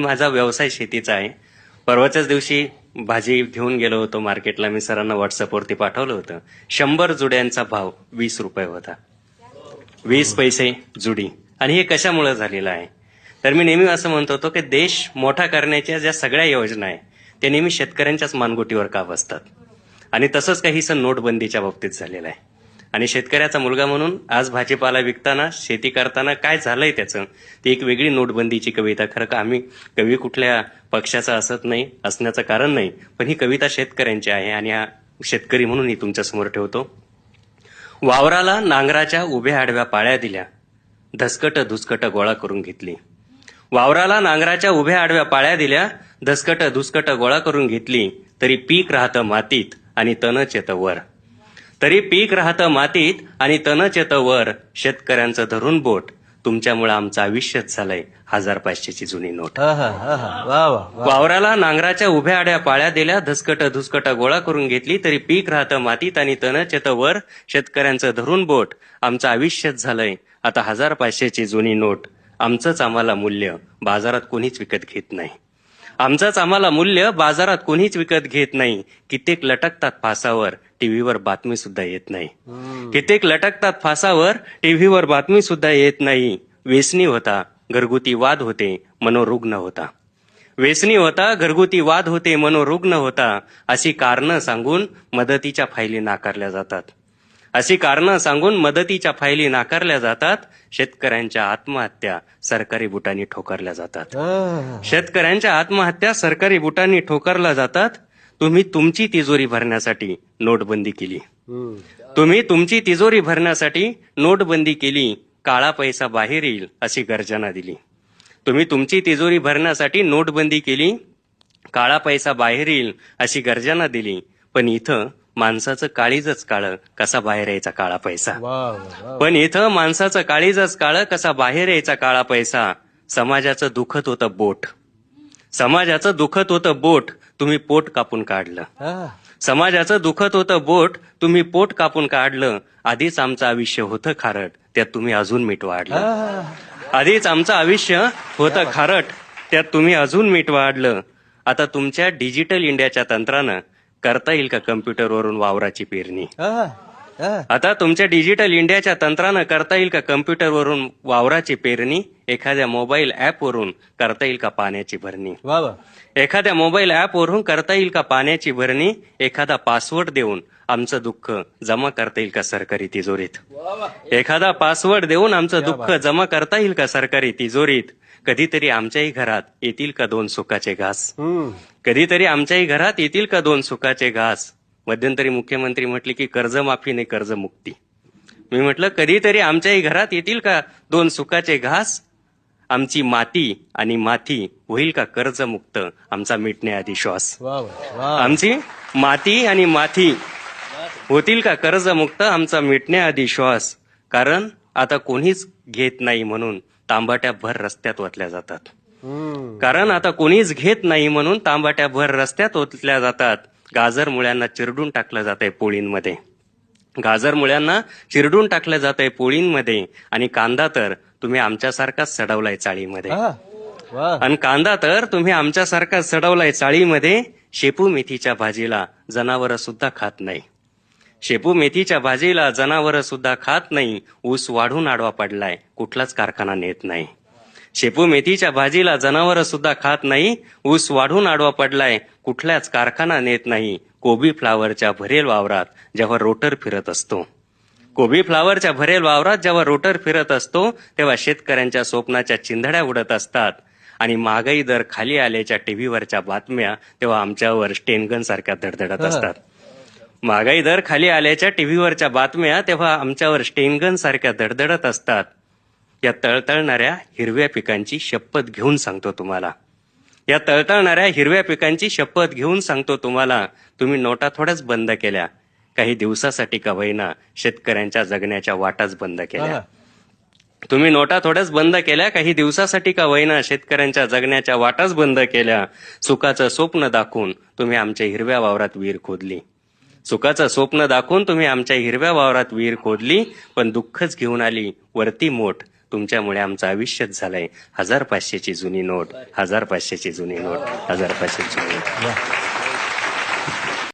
माझा व्यवसाय शेतीचा आहे. परवाच्याच दिवशी भाजी घेऊन गेलो होतो मार्केटला. मी सरांना व्हॉट्सअपवरती पाठवलं होतं. 100 जुड्यांचा भाव 20 रुपये होता. 20 पैसे जुडी. आणि हे कशामुळे झालेलं आहे? तर मी नेहमी असं म्हणत होतो की देश मोठा करण्याच्या ज्या सगळ्या योजना आहे त्या नेहमी शेतकऱ्यांच्याच मानगुटीवर का बसतात. आणि तसंच काहीसं नोटबंदीच्या बाबतीत झालेलं आहे. आणि शेतकऱ्याचा मुलगा म्हणून आज भाजीपाला विकताना, शेती करताना काय झालंय त्याचं, ती एक वेगळी नोटबंदीची कविता. खरं का आम्ही कवी कुठल्या पक्षाचा असत नाही, असण्याचं कारण नाही, पण ही कविता शेतकऱ्यांची आहे आणि हा शेतकरी म्हणून ही तुमच्यासमोर ठेवतो. वावराला नांगराच्या उभ्या आडव्या पाळ्या दिल्या, धसकट धुसकट गोळा करून घेतली. वावराला नांगराच्या उभ्या आडव्या पाळ्या दिल्या, धसकट धुसकट गोळा करून घेतली. तरी पीक राहतं मातीत आणि तणच येतं वर. तरी पीक राहतं मातीत आणि तणच येतं वर. शेतकऱ्यांचं धरून बोट, तुमच्यामुळे आमचं आयुष्यच झालंय 1500ची जुनी नोट. वावराला नांगराच्या उभ्या आड्या पाळ्या दिल्या, धसकट धुसकट गोळा करून घेतली. तरी पीक राहतं मातीत आणि तणच येतं वर. शेतकऱ्यांचं धरून बोट, आमचं आयुष्यच झालंय आता 1500ची जुनी नोट. आमचंच आम्हाला मूल्य बाजारात कोणीच विकत घेत नाही. आमचंच आम्हाला मूल्य बाजारात कोणीच विकत घेत नाही. कित्येक लटकतात फासावर, टीव्हीवर बातमी सुद्धा येत नाही. कित्येक लटकतात फासावर, टीव्हीवर बातमी सुद्धा येत नाही. व्यसनी होता, घरगुती वाद होते, मनोरुग्ण होता. व्यसनी होता, घरगुती वाद होते, मनोरुग्ण होता. अशी कारणं सांगून मदतीच्या फायली नाकारल्या जातात. अशी कारणं सांगून मदतीच्या फायली नाकारल्या जातात. शेतकऱ्यांच्या आत्महत्या सरकारी बुटांनी ठोकरल्या जातात. शेतकऱ्यांच्या आत्महत्या सरकारी बुटांनी ठोकरल्या जातात. तुम्ही तुमची तिजोरी भरण्यासाठी नोटबंदी केली. तुम्ही तुमची तिजोरी भरण्यासाठी नोटबंदी केली. काळा पैसा बाहेर येईल अशी गर्जना दिली. तुम्ही तुमची तिजोरी भरण्यासाठी नोटबंदी केली. काळा पैसा बाहेर येईल अशी गर्जना दिली. पण इथं माणसाचं काळीजच काळं, कसा बाहेर यायचा काळा पैसा. पण इथं माणसाचं काळीजच काळं, कसा बाहेर यायचा काळा पैसा. समाजाचं दुखत होतं बोट, समाजाचं दुखत होतं बोट, तुम्ही पोट कापून काढलं. समाजाचं दुखत होतं बोट, तुम्ही पोट कापून काढलं. आधीच आमचं आयुष्य होतं खारट, त्यात तुम्ही अजून मीठ वाढलं. आधीच आमचं आयुष्य होतं खारट, त्यात तुम्ही अजून मीठ वाढलं. आता तुमच्या डिजिटल इंडियाच्या तंत्रानं करता येईल का कम्प्युटरवरून वावराची पेरणी? आता तुमच्या डिजिटल इंडियाच्या तंत्रानं करता येईल का कम्प्युटरवरून वावराची पेरणी? एखाद्या मोबाईल ऍपवरून करता येईल का पाण्याची भरणी? एखाद्या मोबाईल ऍपवरून करता येईल का पाण्याची भरणी? एखादा पासवर्ड देऊन आमचं दुःख जमा करता येईल का सरकारी तिजोरीत? एखादा पासवर्ड देऊन आमचं दुःख जमा करता येईल का सरकारी तिजोरीत? कधीतरी आमच्याही घरात येतील का 2 सुखाचे घास? कधीतरी आमच्याही घरात येतील का 2 सुखाचे घास? मध्यंतरी मुख्यमंत्री म्हटले की कर्जमाफी नाही कर्जमुक्ती. मी म्हटलं कधीतरी आमच्याही घरात येतील का 2 सुखाचे घास? आमची माती आणि माथी होईल का कर्जमुक्त, आमचा मिटण्याआधी श्वास. आमची माती आणि माथी होतील का कर्जमुक्त, आमचा मिटण्याआधी श्वास. कारण आता कोणीच घेत नाही म्हणून तांबाट्या भर रस्त्यात ओतल्या जातात. कारण आता कोणीच घेत नाही म्हणून तांबाट्या भर रस्त्यात ओतल्या जातात. गाजर मुळ्यांना चिरडून टाकलं जातंय पोळींमध्ये. गाजर मुळ्यांना चिरडून टाकलं जातंय पोळींमध्ये. आणि कांदा तर तुम्ही आमच्यासारखाच सडवलाय चाळीमध्ये. आणि कांदा तर तुम्ही आमच्यासारखाच सडवलाय चाळीमध्ये. शेपू मेथीच्या भाजीला जनावरं सुद्धा खात नाही. शेपू मेथीच्या भाजीला जनावरं सुद्धा खात नाही. ऊस वाढून आडवा पडलाय, कुठलाच कारखाना नेत नाही. शेपू मेथीच्या भाजीला जनावरं सुद्धा खात नाही. ऊस वाढून आडवा पडलाय, कुठल्याच कारखाना नेत नाही. कोबी फ्लावरच्या भरेल वावरात जेव्हा रोटर फिरत असतो, कोबी फ्लावरच्या भरेल वावरात जेव्हा रोटर फिरत असतो, तेव्हा शेतकऱ्यांच्या स्वप्नाच्या चिंधड्या उडत असतात. आणि महागाई दर खाली आल्याच्या टीव्हीवरच्या बातम्या तेव्हा आमच्यावर स्टेनगन सारख्या धडधडत असतात. महागाई दर खाली आल्याच्या टीव्हीवरच्या बातम्या तेव्हा आमच्यावर स्टेनगन सारख्या धडधडत असतात. या तळतळणाऱ्या हिरव्या पिकांची शपथ घेऊन सांगतो तुम्हाला, या तळतळणाऱ्या हिरव्या पिकांची शपथ घेऊन सांगतो तुम्हाला. तुम्ही नोटा थोड्याच बंद केल्या, काही दिवसासाठी का होईना शेतकऱ्यांच्या जगण्याच्या वाटाच बंद केल्या. तुम्ही नोटा थोड्याच बंद केल्या, काही दिवसासाठी का होईना शेतकऱ्यांच्या जगण्याच्या वाटाच बंद केल्या. सुखाचं स्वप्न दाखवून तुम्ही आमच्या हिरव्या वावरात विहीर खोदली. सुखाचं स्वप्न दाखवून तुम्ही आमच्या हिरव्या वावरात विहीर खोदली. पण दुःखच घेऊन आली वरती मोठ, तुमच्यामुळे आमचं आयुष्यच झालंय 1500ची जुनी नोट, 1500ची जुनी नोट, 1500ची जुनी नोट.